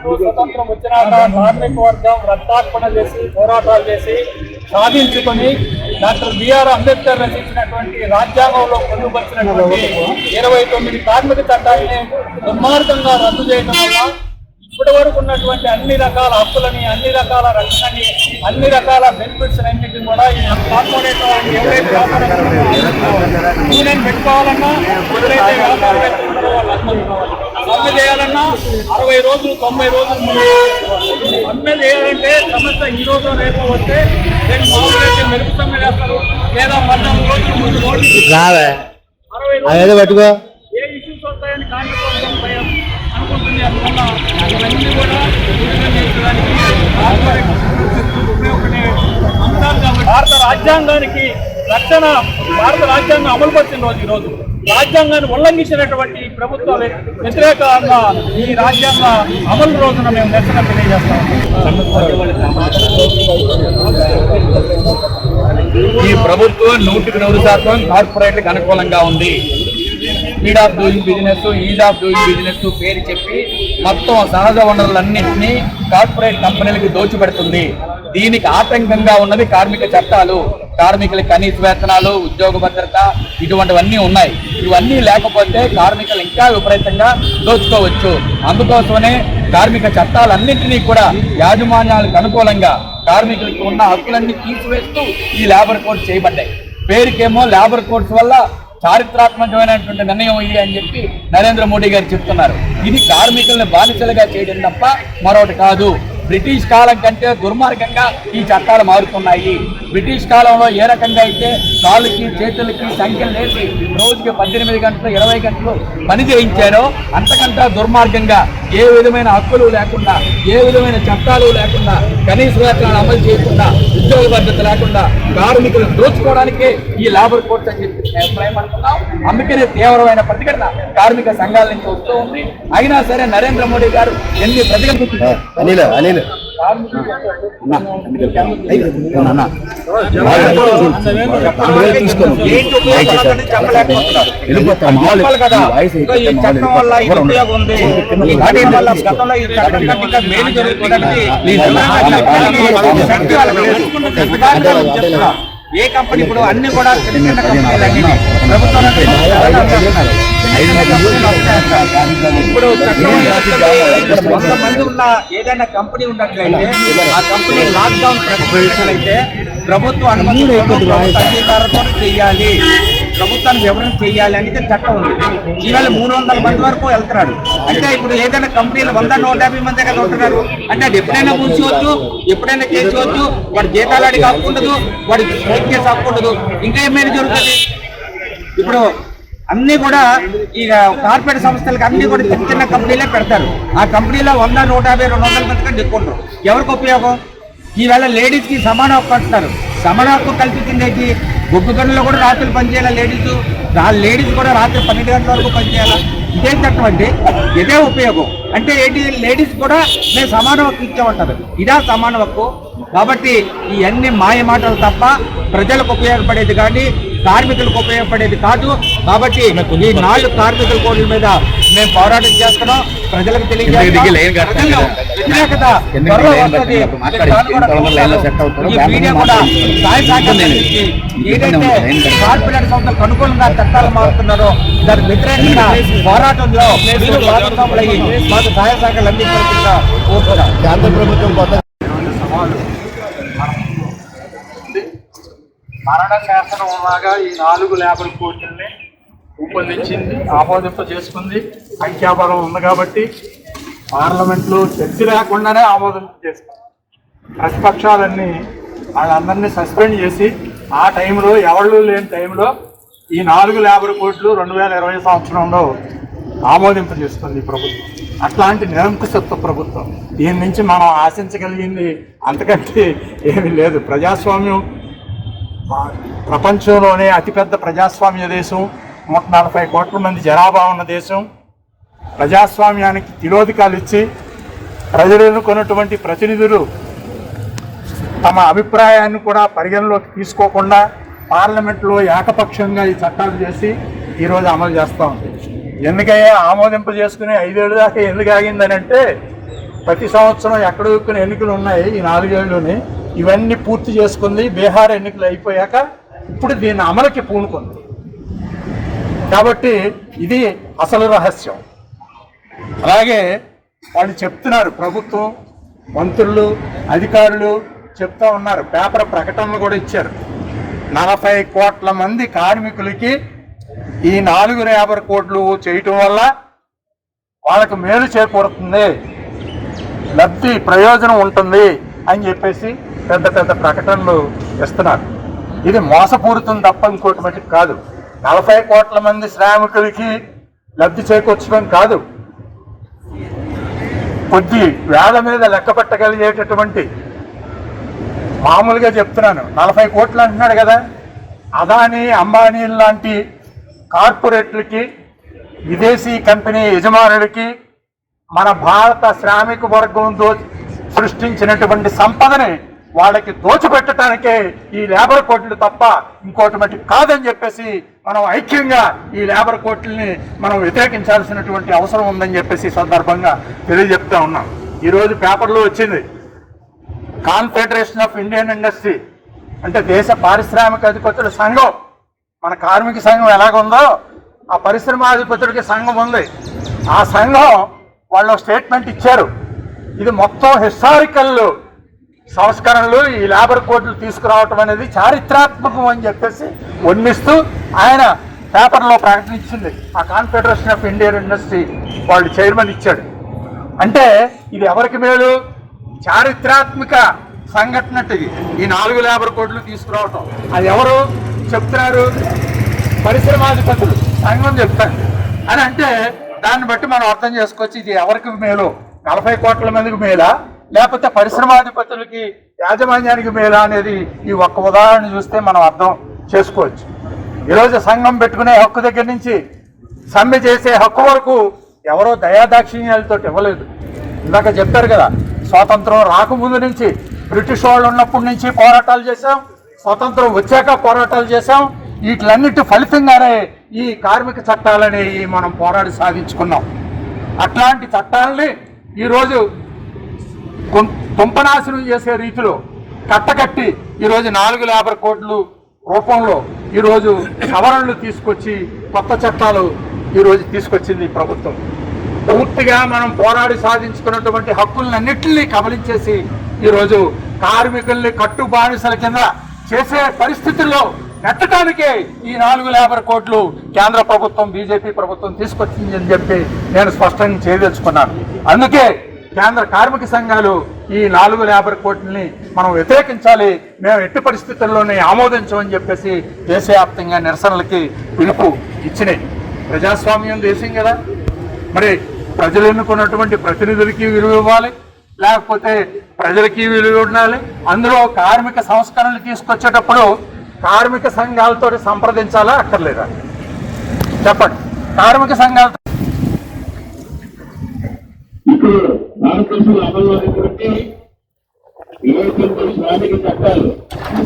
మనకు స్వతంత్రం వచ్చినాక కార్మిక వర్గం రక్తార్పణ చేసి పోరాటాలు చేసి సాధించుకొని డాక్టర్ బిఆర్ అంబేద్కర్ రచించినటువంటి రాజ్యాంగంలో పొందుపరిచినటువంటి 29 కార్మిక చట్టాలని దుర్మార్గంగా రద్దు చేయడం వల్ల ఇప్పటి వరకు ఉన్నటువంటి అన్ని రకాల హక్కులని, అన్ని రకాల రక్షణని, అన్ని రకాల బెనిఫిట్స్ అన్నింటినీ కూడా ఈ కార్పొరేట్ ఎవరైతే యూనియన్ పెట్టుకోవాలన్నా, ఎవరైతే వ్యాపారం పెట్టుకుంటారో వాళ్ళందరూ సమ్మె చేయాలన్నా 60 రోజులు 90 రోజులు సమ్మె చేయాలంటే సమస్య ఈ రోజు రేపు వస్తే మామూలు మెరుపు సమ్మె చేస్తారు, లేదా 14 రోజుల ముందు నోటీసు 60 రోజులు ఏ ఇష్యూస్ వస్తాయని కార్మిక భయం అనుకుంటుంది. అందువల్ల ఇవన్నీ కూడా ఉపయోగపడే అంశాలు కాబట్టి భారత రాజ్యాంగానికి రక్షణ, భారత రాజ్యాంగం అమలు పరిచిన రోజు ఈరోజు రాజ్యాంగాన్ని ఉల్లంఘించినటువంటి ప్రభుత్వాలు వ్యతిరేకంగా ఈ రాజ్యాంగ అమలు రోజున మేము నిరసన తెలియజేస్తాం. ఈ ప్రభుత్వం 100% కార్పొరేట్లకు అనుకూలంగా ఉంది. Speed of doing business, is of doing business పేరు చెప్పి మొత్తం సహజ వనరులన్నింటినీ కార్పొరేట్ కంపెనీలకు దోచిపెడుతుంది. దీనికి ఆటంకంగా ఉన్నది కార్మిక చట్టాలు, కార్మికుల కనీస వేతనాలు, ఉద్యోగ భద్రత, ఇటువంటివన్నీ ఉన్నాయి. ఇవన్నీ లేకపోతే కార్మికులు ఇంకా విపరీతంగా దోచుకోవచ్చు. అందుకోసమనే కార్మిక చట్టాలన్నింటినీ కూడా యాజమాన్యాలకు అనుకూలంగా కార్మికులకు ఉన్న హక్కులన్నీ తీసివేస్తూ ఈ లేబర్ కోడ్స్ చేయబడ్డాయి. పేరుకేమో లేబర్ కోడ్స్ వల్ల చారిత్రాత్మకమైనటువంటి నిర్ణయం ఇది అని చెప్పి నరేంద్ర మోడీ గారు చెప్తున్నారు. ఇది కార్మికులను బానిసలుగా చేయడం తప్ప మరొకటి కాదు. బ్రిటిష్ కాలం కంటే దుర్మార్గంగా ఈ చట్టాలు మారుతున్నాయి. బ్రిటిష్ కాలంలో ఏ రకంగా అయితే కాళ్ళకి చేతులకి సంఖ్యలు వేసి రోజుకి 18 గంటలు 20 గంటలు పని చేయించారో అంతకంటే దుర్మార్గంగా ఏ విధమైన హక్కులు లేకుండా, ఏ విధమైన చట్టాలు లేకుండా, కనీస వేతనాలు అమలు చేయకుండా, ఉద్యోగ భద్రత లేకుండా కార్మికులను దోచుకోవడానికే ఈ లేబర్ కోడ్స్ అని చెప్పి అభిప్రాయం అనుకున్నాం. అందుకనే తీవ్రమైన ప్రతిఘటన కార్మిక సంఘాల నుంచి వస్తూ ఉంది. అయినా సరే నరేంద్ర మోడీ గారు ఎన్ని ప్రతిఘటన ఏ కంపెనీ ఇప్పుడు అన్ని కూడా ఇప్పుడు కొంతమంది ఉన్న ఏదైనా కంపెనీ ఉన్నట్లయితే ఆ కంపెనీ లాక్డౌన్ ప్రకటించినట్లయితే ప్రభుత్వ అనుమతి అంగీకారంతో చేయాలి, ప్రభుత్వానికి వివరణ చేయాలి అనేది చట్టం ఉంది. ఈవేళ 300 మంది వరకు వెళ్తున్నాడు అంటే ఇప్పుడు ఏదైనా కంపెనీలు 100-150 మంది దగ్గర ఉంటున్నారు అంటే అది ఎప్పుడైనా కూర్చోవచ్చు, ఎప్పుడైనా చేసుకోవచ్చు. వాడి జీతాలు అడిగి హక్కుండదు, వాడి స్ట్రైక్ చేసి హక్కుండదు. ఇంకా ఏమైనా జరుగుతుంది? ఇప్పుడు అన్ని కూడా ఈ కార్పొరేట్ సంస్థలకు అన్ని కూడా చిన్న చిన్న కంపెనీలే పెడతారు. ఆ కంపెనీలో 100-150-200 మంది కంటే ఎక్కువ ఉంటారు. ఎవరికి ఉపయోగం? ఈవేళ లేడీస్కి సమాన హక్కు అంటున్నారు. సమాన హక్కు కల్పించింది బొగ్గు గనుల్లో కూడా రాత్రులు పనిచేయాలి లేడీస్, లేడీస్ కూడా రాత్రి 12 గంటల వరకు పనిచేయాలా? ఇదేం చట్టం అంటే ఇదే ఉపయోగం అంటే ఏంటి? లేడీస్ కూడా మేము సమాన హక్కు ఇచ్చామంటారు. ఇదా సమాన హక్కు? కాబట్టి ఇవన్నీ మాయ మాటలు తప్ప ప్రజలకు ఉపయోగపడేది కానీ కార్మికులకు ఉపయోగపడేది కాదు. కాబట్టి ఈ 4 కార్మికుల కోడ్ల మీద మేము పోరాటం చేస్తున్నాం, ప్రజలకు తెలియజేస్తాం. వ్యతిరేకత త్వరలో వస్తుంది. ఈ మీడియా కూడా సాయ సహకారం ఏదైతే కార్పొరేట్ సంస్థలకు అనుకూలంగా చట్టాలు మారుతున్నారో దానికి వ్యతిరేకంగా పోరాటంలో మీరు భాగస్వాములయ్యి మాకు సహాయ సహకారాలు అందించాల్సిందిగా కోరుతున్నాం. కేంద్ర ప్రభుత్వం మరణ శాసనం లాగా ఈ 4 లేబర్ కోడ్లని రూపొందించింది, ఆమోదింప చేసుకుంది. సంఖ్యాబలం ఉంది కాబట్టి పార్లమెంట్లో చర్చ లేకుండానే ఆమోదింప చేసుకుంది. ప్రతిపక్షాలన్నీ వాళ్ళందరినీ సస్పెండ్ చేసి ఆ టైంలో ఎవరు లేని టైంలో ఈ 4 లేబర్ కోడ్లు 2020 సంవత్సరంలో ఆమోదింప చేసుకుంది ఈ ప్రభుత్వం. అట్లాంటి నిరంకుశత్వ ప్రభుత్వం. దీని నుంచి మనం ఆశించగలిగింది అంతకంటే ఏమీ లేదు. ప్రజాస్వామ్యం ప్రపంచంలోనే అతిపెద్ద ప్రజాస్వామ్య దేశం, 140 కోట్ల మంది జనాభా ఉన్న దేశం. ప్రజాస్వామ్యానికి తిలోదకాలు ఇచ్చి ప్రజలు ఎన్నుకున్నటువంటి ప్రతినిధులు తమ అభిప్రాయాన్ని కూడా పరిగణలోకి తీసుకోకుండా పార్లమెంట్లో ఏకపక్షంగా ఈ చట్టాలు చేసి ఈరోజు అమలు చేస్తూ ఉంది. ఎందుకయ్యా ఆమోదింప చేసుకుని 5 ఏళ్ళ దాకా ఎందుకు ఆగిందని అంటే ప్రతి సంవత్సరం ఎక్కడెక్కడ ఎన్నికలు ఉన్నాయి ఈ 4 ఏళ్ళలోనే, ఇవన్నీ పూర్తి చేసుకుంది. బీహార్ ఎన్నికలు అయిపోయాక ఇప్పుడు దీన్ని అమలుకి పూనుకుంది. కాబట్టి ఇది అసలు రహస్యం. అలాగే వాళ్ళు చెప్తున్నారు, ప్రభుత్వం మంత్రులు అధికారులు చెప్తా ఉన్నారు, పేపర్ ప్రకటనలు కూడా ఇచ్చారు. 40 కోట్ల మంది కార్మికులకి ఈ 450 కోట్లు చేయటం వల్ల వాళ్ళకు మేలు చేకూరుతుంది, లబ్ధి ప్రయోజనం ఉంటుంది అని చెప్పేసి పెద్ద పెద్ద ప్రకటనలు ఇస్తున్నారు. ఇది మోసపూరితం తప్ప ఇంకోటి మటుకు కాదు. 40 కోట్ల మంది శ్రామికులకి లబ్ధి చేకూర్చడం కాదు, కొద్ది వేల మీద లెక్క పెట్టగలిగేటటువంటి, మామూలుగా చెప్తున్నాను 40 కోట్లు అంటున్నాడు కదా, అదానీ అంబానీ లాంటి కార్పొరేట్లకి, విదేశీ కంపెనీ యజమానులకి మన భారత శ్రామిక వర్గం సృష్టించినటువంటి సంపదని వాళ్ళకి దోచిపెట్టడానికే ఈ లేబర్ కోట్లు తప్ప ఇంకోటి మట్టి కాదని చెప్పేసి మనం ఐక్యంగా ఈ లేబర్ కోట్లని మనం వ్యతిరేకించాల్సినటువంటి అవసరం ఉందని చెప్పేసి సందర్భంగా తెలియజెప్తా ఉన్నాం. ఈరోజు పేపర్లో వచ్చింది, కాన్ఫెడరేషన్ ఆఫ్ ఇండియన్ ఇండస్ట్రీ అంటే దేశ పారిశ్రామిక అధిపతుల సంఘం, మన కార్మిక సంఘం ఎలాగుందో ఆ పరిశ్రమాధిపతులకి సంఘం ఉంది. ఆ సంఘం వాళ్ళు స్టేట్మెంట్ ఇచ్చారు, ఇది మొత్తం హిస్టారికల్ సంస్కరణలు, ఈ లేబర్ కోడ్లు తీసుకురావటం అనేది చారిత్రాత్మకం అని చెప్పేసి వర్ణిస్తూ ఆయన పేపర్లో ప్రకటించింది. ఆ కాన్ఫెడరేషన్ ఆఫ్ ఇండియన్ ఇండస్ట్రీ వాళ్ళు చైర్మన్ ఇచ్చాడు. అంటే ఇది ఎవరికి మేలు? చారిత్రాత్మక సంఘటన ఇది, ఈ 4 లేబర్ కోడ్లు తీసుకురావటం. అది ఎవరు చెప్తున్నారు? పరిశ్రమాధిపతులు సంఘం చెప్తారు అని. అంటే దాన్ని బట్టి మనం అర్థం చేసుకోవచ్చు ఇది ఎవరికి మేలు, 40 కోట్ల మందికి మేలా లేకపోతే పరిశ్రమాధిపతులకి యాజమాన్యానికి మేలా అనేది ఈ ఒక్క ఉదాహరణ చూస్తే మనం అర్థం చేసుకోవచ్చు. ఈరోజు సంఘం పెట్టుకునే హక్కు దగ్గర నుంచి సమ్మె చేసే హక్కు వరకు ఎవరో దయాదాక్షిణ్యాలతో ఇవ్వలేదు. ఇందాక చెప్పారు కదా, స్వాతంత్రం రాకముందు నుంచి, బ్రిటిష్ వాళ్ళు ఉన్నప్పటి నుంచి పోరాటాలు చేశాం, స్వతంత్రం వచ్చాక పోరాటాలు చేశాం. వీటిలన్నిటి ఫలితంగానే ఈ కార్మిక చట్టాలని మనం పోరాడి సాధించుకున్నాం. అట్లాంటి చట్టాలని ఈరోజు తుంపనాశనం చేసే రీతిలో కట్టకట్టి ఈరోజు 4 లేబర్ కోడ్లు రూపంలో ఈరోజు సవరణలు తీసుకొచ్చి కొత్త చట్టాలు ఈరోజు తీసుకొచ్చింది ప్రభుత్వం. పూర్తిగా మనం పోరాడి సాధించుకున్నటువంటి హక్కులన్నింటినీ కబలించేసి ఈరోజు కార్మికుల్ని కట్టు బానిసల కింద చేసే పరిస్థితుల్లో నెట్టడానికే ఈ 4 లేబర్ కోడ్లు కేంద్ర ప్రభుత్వం, బీజేపీ ప్రభుత్వం తీసుకొచ్చిందని చెప్పి నేను స్పష్టంగా చేయదలుచుకున్నాను. అందుకే కేంద్ర కార్మిక సంఘాలు ఈ 4 లేబర్ కోడ్లని మనం వ్యతిరేకించాలి, మేము ఎట్టి పరిస్థితుల్లోనే ఆమోదించమని చెప్పేసి దేశవ్యాప్తంగా నిరసనలకి పిలుపు ఇచ్చినాయి. ప్రజాస్వామ్యం దేశం కదా, మరి ప్రజలు ఎన్నుకున్నటువంటి ప్రతినిధులకి విలువ ఇవ్వాలి, లేకపోతే ప్రజలకి విలువ ఉండాలి. అందులో కార్మిక సంస్కరణలు తీసుకొచ్చేటప్పుడు కార్మిక సంఘాలతో సంప్రదించాలా అక్కర్లేదా? చెప్పండి. కార్మిక సంఘాలతో ఇప్పుడు భారతదేశంలో అమల్లో ఉన్నటువంటి 29 శ్రామిక చట్టాలు.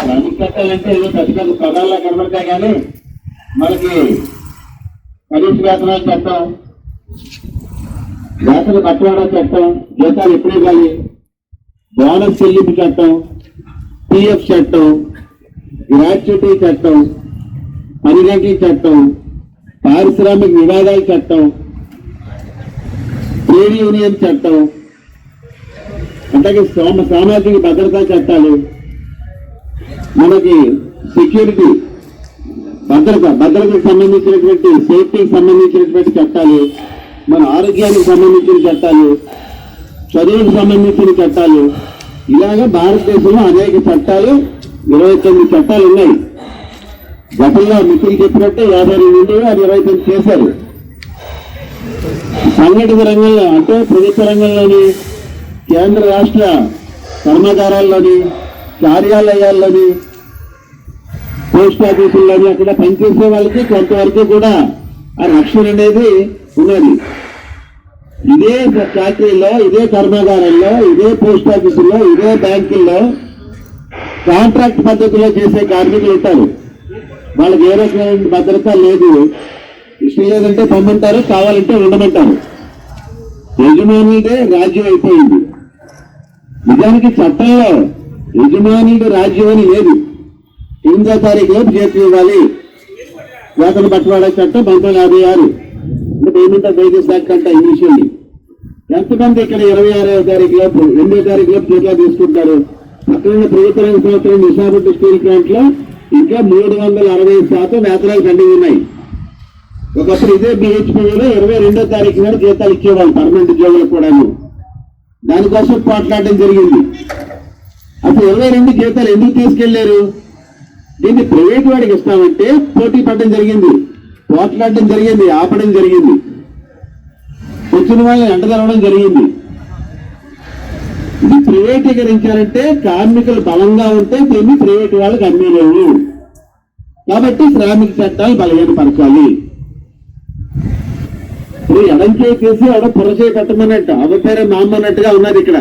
శ్రామిక చట్టాలు అంటే ఏదో పెద్ద పెద్ద పదాల్లో కనబడతాయి, కానీ మనకి కనీస వేతనాల చట్టం, వేతన కట్టుబడి చట్టం, జీతాలు ఎప్పుడు ఇవ్వాలి, బోనస్ చెల్లింపు చట్టం, పిఎఫ్ చట్టం, గ్రాట్యుటీ చట్టం, పని గంటల చట్టం, పారిశ్రామిక వివాదాల చట్టం, ట్రేడ్ యూనియన్ చట్టం, అలాగే సామాజిక భద్రతా చట్టాలు, మనకి సెక్యూరిటీ భద్రతకు సంబంధించినటువంటి సేఫ్టీకి సంబంధించినటువంటి చట్టాలు, మన ఆరోగ్యానికి సంబంధించిన చట్టాలు, చదువుకు సంబంధించిన చట్టాలు, ఇలాగా భారతదేశంలో అనేక చట్టాలు 29 చట్టాలు ఉన్నాయి. గతంలో మిత్రులు చెప్పినట్టే 52 ఉండేవి, అది 29 చేశారు. సంఘటిత రంగంలో అంటే ప్రభుత్వ రంగంలోని, కేంద్ర రాష్ట్ర కర్మాగారాల్లోని, కార్యాలయాల్లోని, పోస్ట్ ఆఫీసుల్లోని అక్కడ పనిచేసే వాళ్ళకి కొంతవరకు కూడా ఆ రక్షణ అనేది ఉన్నది. ఇదే ఫ్యాక్టరీలో, ఇదే కర్మాగారాల్లో, ఇదే పోస్ట్ ఆఫీసుల్లో, ఇదే బ్యాంకుల్లో కాంట్రాక్ట్ పద్ధతిలో చేసే కార్మికులు ఉంటారు. వాళ్ళకి ఏ రకమైన భద్రత లేదు. ఇష్టం లేదంటే పొమ్మంటారు, కావాలంటే ఉండమంటారు. యజమానులదే రాజ్యం అయిపోయింది. నిజానికి చట్టంలో యజమానుడి రాజ్యం అని లేదు. 8వ తారీఖులోపు చేతి ఇవ్వాలి. వేతన బట్వాడా చట్టం 1956 అంటే పేమెంట్ ఆఫ్ వేజెస్ యాక్ట్ అంట ఇంగ్లీష్ అండి. ఎంతమంది ఇక్కడ 26వ తారీఖులోపు 8వ తారీఖులోపు చేతిలో తీసుకుంటారు? అక్కడ ప్రభుత్వ రంగ సంస్థలు నిజామాబాద్ స్టీల్ ప్లాంట్ లో ఇంకా 365% వేతనాలు పెండింగ్ ఉన్నాయి. ఒకప్పుడు ఇదే BHPలో 22వ తారీఖు నాడు జీతాలు ఇచ్చేవాళ్ళు పర్మనెంట్ ఉద్యోగులకు కూడాను. దానికోసం పోట్లాడడం జరిగింది. అసలు 22 జీతాలు ఎందుకు తీసుకెళ్లారు? దీన్ని ప్రైవేట్ వాడికి ఇస్తామంటే పోటీ పడడం జరిగింది, పోట్లాడడం జరిగింది, ఆపడం జరిగింది, వచ్చిన వాళ్ళని ఎంటదరవడం జరిగింది. ఇది ప్రైవేటీకరించారంటే కార్మికులు బలంగా ఉంటే దీన్ని ప్రైవేట్ వాళ్ళకి అమ్మేలేవు. కాబట్టి శ్రామిక చట్టాలు బలహీనపరచాలి. ఇప్పుడు ఎడంచే చేసి ఆడ పొరచే పెట్టమన్నట్టు అవపేరే మామన్నట్టుగా ఉన్నది ఇక్కడ.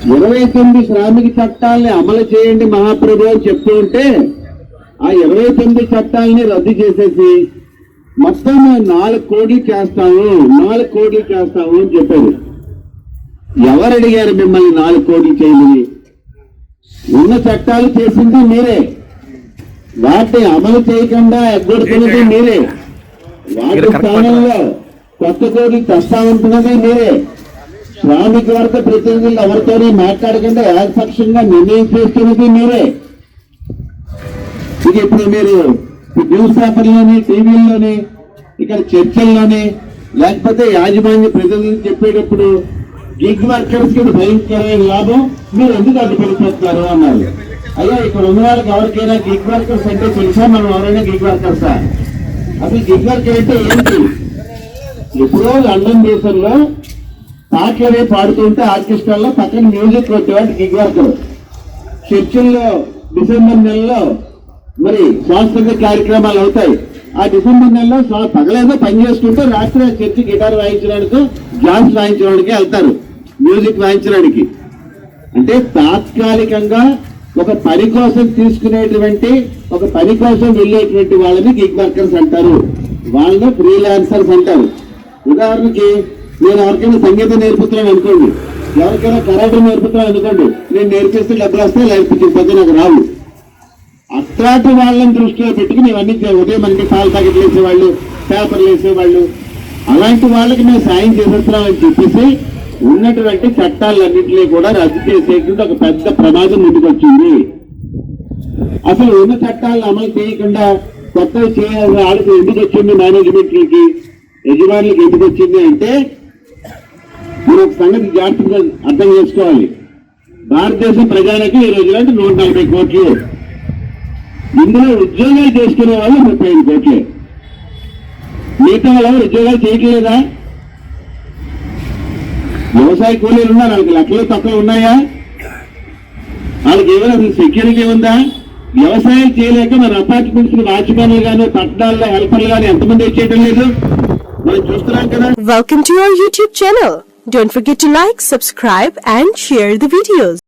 29 శ్రామిక చట్టాలని అమలు చేయండి మహాప్రభు అని చెప్తూ ఉంటే ఆ 29 చట్టాలని రద్దు చేసేసి మొత్తం 4 కోట్లు చేస్తాము అని చెప్పారు. ఎవరు అడిగారు మిమ్మల్ని 4 కోట్లు చేయమని? ఉన్న చట్టాలు చేసింది మీరే, వాటిని అమలు చేయకుండా ఎగ్గొడుతున్నది మీరే, వాటి స్థానంలో కొత్త కోట్లు తెస్తామంటున్నది మీరే. శ్రామిక వర్గ ప్రతినిధులు ఎవరితోనే మాట్లాడకుండా ఏకపక్షంగా నిర్ణయం చేస్తున్నది మీరే. ఇది ఇప్పుడు మీరు న్యూస్ పేపర్లోని టీవీల్లోని ఇక్కడ చర్చల్లోని లేకపోతే యాజమాన్య ప్రతినిధులు చెప్పేటప్పుడు గిగ్ వర్కర్స్ కి భయంకరమైన లాభం, మీరు ఎందుకు అడ్డుపడిపోతున్నారు అన్నారు. అయ్యా ఇక్కడ ఉన్న వాళ్ళకి ఎవరికైనా గిగ్ వర్కర్స్ అంటే తెలుసా? మనం ఎవరైనా గిగ్ వర్కర్సా? అసలు గిగ్ వర్కర్ అంటే ఏంటి? ఎప్పుడో లండన్ దేశంలో పాటలనే పాడుతుంటే ఆర్కెస్ట్రాల్లో పక్కన మ్యూజిక్ కొట్టేవాడు గిగ్ వర్కర్. చర్చిల్లో డిసెంబర్ నెలలో మరి సాంస్కృతిక కార్యక్రమాలు అవుతాయి. ఆ డిసెంబర్ నెలలో పగలేదో పని చేసుకుంటూ రాత్రి చర్చి గిటార్ వాయించడానికి, డ్యాన్స్ వాయించడానికి వెళ్తారు, మ్యూజిక్ వాయించడానికి. అంటే తాత్కాలికంగా ఒక పని కోసం తీసుకునేటువంటి, ఒక పని కోసం వెళ్ళేటువంటి వాళ్ళని గిగ్ వర్కర్స్ అంటారు. వాళ్ళని ఫ్రీలాన్సర్స్ అంటారు. ఉదాహరణకి నేను ఎవరికైనా సంగీతం నేర్పుతున్నాను అనుకోండి, ఎవరికైనా కరాటే నేర్పుతున్నాను అనుకోండి, నేను నేర్పిస్తే డబ్బులు వస్తాయి, లేకపోతే నాకు రావు. అట్లాంటి వాళ్ళని దృష్టిలో పెట్టుకుని ఇవన్నీ ఉదయం మనకి పాల ప్యాకెట్లు వేసేవాళ్ళు, పేపర్లు వేసేవాళ్ళు, అలాంటి వాళ్ళకి మేము సాయం చేసేస్తున్నామని చెప్పేసి ఉన్నటువంటి చట్టాలన్నింటినీ కూడా రద్దు చేసేటువంటి ఒక పెద్ద ప్రమాదం ముందుకు వచ్చింది. అసలు ఉన్న చట్టాలను అమలు చేయకుండా కొత్తవి చేయాలి వాళ్ళకి ఎందుకు వచ్చింది? మేనేజ్మెంట్లకి, యజమానులకి ఎందుకు వచ్చింది అంటే మీరు ఒక సంగతి జాగ్రత్తగా అర్థం చేసుకోవాలి. భారతదేశం ప్రజానికి ఈ రోజు 140 కోట్లు, ఇందులో ఉద్యోగాలు చేసుకునే వాళ్ళు 35 కోట్లే. మిగతా వాళ్ళు ఉద్యోగాలు చేయట్లేదా? వ్యవసాయ కూలీలు ఉన్నారు, వాళ్ళకి లక్షలు తక్కువ ఉన్నాయా? వాళ్ళకి ఏమైనా సెక్యూరిటీ ఉందా? వ్యవసాయం చేయలేక మన అపార్ట్మెంట్స్ వాచ్మెన్లు కానీ, పట్టణాల్లో హెల్పర్లు కానీ ఎంతమంది వచ్చేయడం లేదు? మనం చూస్తున్నాం కదా. Welcome to our YouTube channel. Don't forget to like, subscribe and share the videos.